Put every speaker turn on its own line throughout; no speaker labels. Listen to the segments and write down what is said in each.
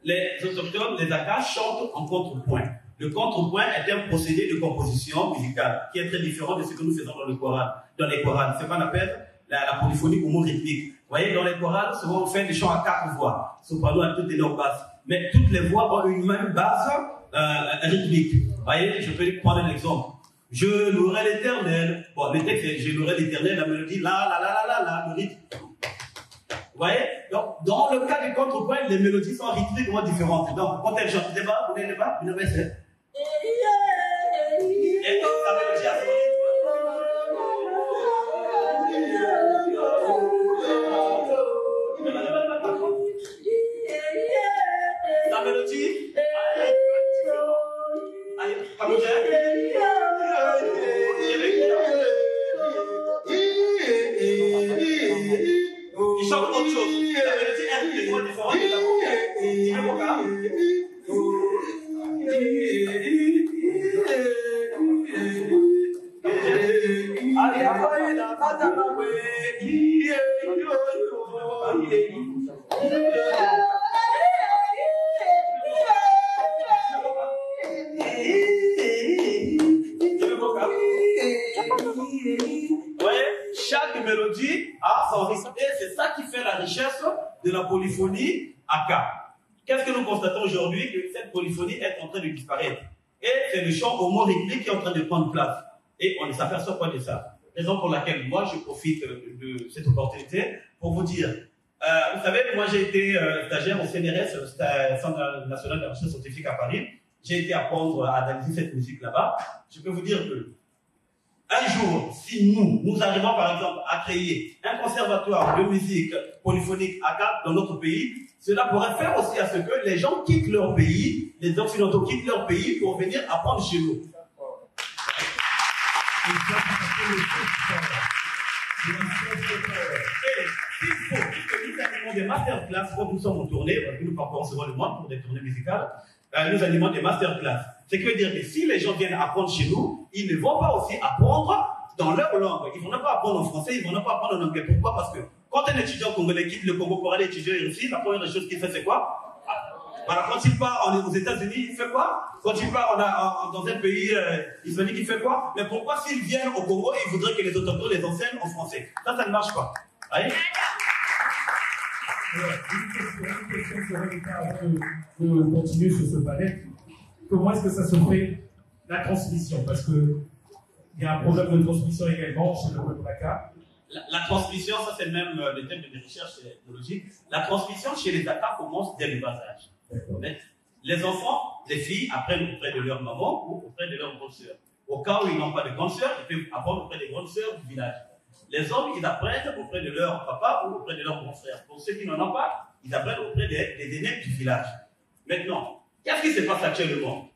les autochtones, les Akas, chantent en contrepoint. Le contrepoint est un procédé de composition musicale qui est très différent de ce que nous faisons dans le Coran. Dans les Corans, c'est ce qu'on appelle la polyphonie homo-rythmique. Vous voyez, dans les Corans, souvent on fait des chants à 4 voix, soprano, alto, ténor, basse. Mais toutes les voix ont une même base rythmique. Vous voyez, je peux prendre un exemple. Je louerai l'Éternel. Bon, le texte c'est je louerai l'Éternel, la mélodie, le rythme. Vous voyez? Donc, dans le cas du contrepoint, les mélodies sont rythmiquement différentes. Donc, quand elle chante, vous n'avez pas, vous n'avez pas. Et donc, la mélodie a son rythme. La mélodie, il chante autre chose. La mélodie est rythmiquement différente de la première. Tu veux voir? Chaque mélodie a son rythme et c'est ça qui fait la richesse de la polyphonie Aka. Qu'est-ce que nous constatons aujourd'hui? Que cette polyphonie est en train de disparaître. Et c'est le chant homo-rythmique qui est en train de prendre place. Et on ne s'aperçoit pas de ça. Raison pour laquelle moi je profite de cette opportunité pour vous dire. Vous savez, moi j'ai été stagiaire au CNRS, Centre National de Recherche Scientifique à Paris. J'ai été apprendre à analyser cette musique là-bas. Je peux vous dire que un jour, si nous arrivons par exemple à créer un conservatoire de musique polyphonique Aka dans notre pays, cela pourrait faire aussi à ce que les gens quittent leur pays, les Occidentaux quittent leur pays pour venir apprendre chez nous. Et s'il faut que nous animons des masterclass quand nous sommes en tournée, parce que nous parcourons souvent le monde pour des tournées musicales, nous animons des masterclass. Ce qui veut dire que si les gens viennent apprendre chez nous, ils ne vont pas aussi apprendre dans leur langue. Ils ne vont pas apprendre en français, ils ne vont pas apprendre en anglais. Pourquoi? Parce que quand un étudiant congolais quitte le Congo pour aller étudier ici, la première chose qu'il fait, c'est quoi? Voilà, quand il part aux États-Unis, il fait quoi? Quand il part dans un pays islamique, il fait quoi? Mais pourquoi s'ils viennent au Congo, ils voudraient que les autochtones les enseignent en français? Ça ne marche pas. Voyez?
Une question sur de continuer sur ce panel. Comment est-ce que ça se fait, la transmission? Parce qu'il y a un problème de transmission également chez le peuple Aka.
La transmission, ça c'est même le thème de mes recherches ethnologiques. La transmission chez les Aka commence dès le bas âge. Les enfants, les filles, apprennent auprès de leur maman ou auprès de leur grande sœur. Au cas où ils n'ont pas de grande sœur, ils peuvent apprendre auprès des grandes sœurs du village. Les hommes, ils apprennent auprès de leur papa ou auprès de leur grand frère. Pour ceux qui n'en ont pas, ils apprennent auprès des aînés du village. Maintenant, qu'est-ce qui se passe actuellement?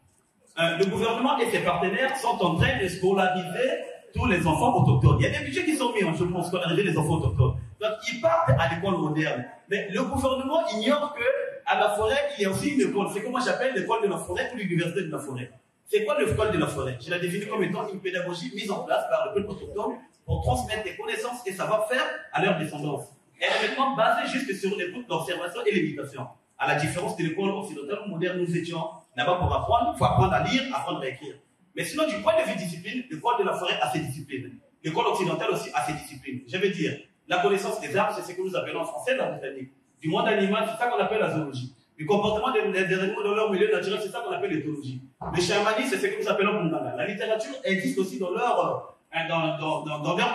Le gouvernement et ses partenaires sont en train de scolariser tous les enfants autochtones. Il y a des budgets qui sont mis en jeu pour scolariser les enfants autochtones. Donc, ils partent à l'école moderne. Mais le gouvernement ignore que à la forêt, il y a aussi une école. C'est comment j'appelle l'école de la forêt ou l'université de la forêt. C'est quoi l'école de la forêt? Je la définis comme étant une pédagogie mise en place par le peuple autochtone pour transmettre des connaissances et savoir-faire à leur descendance. Elle est maintenant basée juste sur l'écoute, l'observation et l'éducation. À la différence de l'école occidentale ou moderne, nous étions là-bas pour apprendre. Il faut apprendre à lire, apprendre à écrire. Mais sinon, du point de vue discipline, l'école de la forêt a ses disciplines. L'école occidentale aussi a ses disciplines. Je veux dire, la connaissance des arbres, c'est ce que nous appelons en français la botanique. Du monde animal, c'est ça qu'on appelle la zoologie. Du comportement des animaux dans leur milieu naturel, c'est ça qu'on appelle l'éthologie. Le chamanisme, c'est ce que nous appelons Mungala. La littérature existe aussi dans leur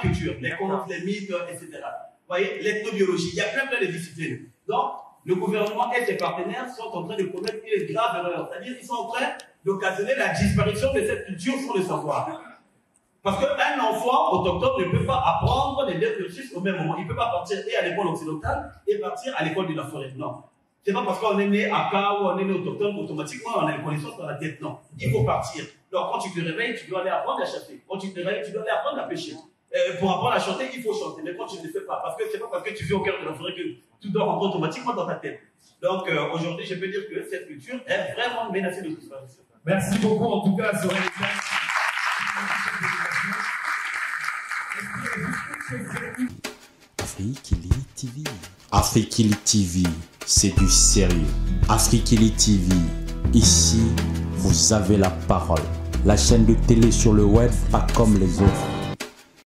culture. Les contes, les mythes, etc. Vous voyez, l'ethnobiologie, il y a plein de disciplines. Donc, le gouvernement et ses partenaires sont en train de commettre une grave erreur. C'est-à-dire qu'ils sont en train d'occasionner la disparition de cette culture sans le savoir. Parce qu'un enfant autochtone ne peut pas apprendre les deux cursus au même moment. Il ne peut pas partir et à l'école occidentale et partir à l'école de la forêt. Non. C'est pas parce qu'on est né à Ka ou on est né autochtone automatiquement on a une connaissance dans la tête. Non. Il faut partir. Donc quand tu te réveilles, tu dois aller apprendre à chasser. Quand tu te réveilles, tu dois aller apprendre à pêcher. Pour apprendre à chanter, il faut chanter. Mais quand tu ne le fais pas, parce que c'est pas parce que tu vis au cœur de la forêt que tout doit rentrer automatiquement dans ta tête. Donc aujourd'hui, je peux dire que cette culture est vraiment menacée de disparition.
Merci beaucoup en tout cas, Zoé.
Afrique TV. Afrique TV, c'est du sérieux. Afrikili TV, ici, vous avez la parole. La chaîne de télé sur le web, pas comme les autres.